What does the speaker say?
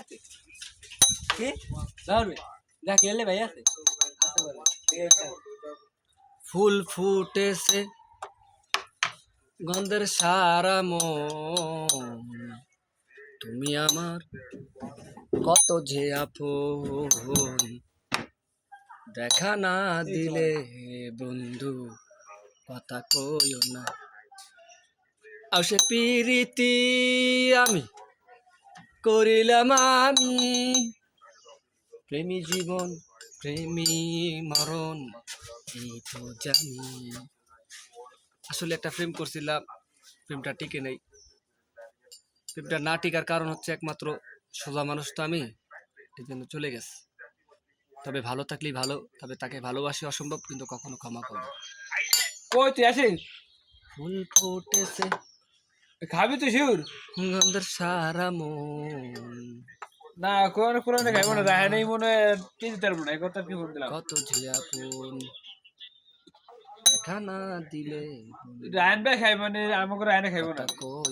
আছে কি ধরবে যা খেলে ভাই আছে ফুল ফুটেছে গন্ধের সারা মন তুমি আমার কত যে আপন দেখা না দিলে বন্ধু কথা কইও না আর সে প্রীতি আমি করিলাম আমি প্রেমী জীবন প্রেমী মরণ এই তো জানি আসলে একটা প্রেম করছিলাম প্রেমটা টিকে নেই প্রেমটা না টিকার কারণ হচ্ছে একমাত্র সোজা মানুষ তো আমি এই জন্য চলে গেছে তবে ভালো থাকলেই ভালো তবে তাকে ভালোবাসি অসম্ভব কিন্তু কখনো ক্ষমা করবো কই তুই আসিস ফুল ফুটেছে খাবি তুই শিউর গন্ধের সারা মন না কোন পুরানো খাইব না রাহে নেই মনে কি দিতে পারবো না এই কথা কি ফোন দিলাম কত যে আপন দেখা না দিলে রায়ন ভাই খাইব না আমাকে রায়নে খাইব না কথা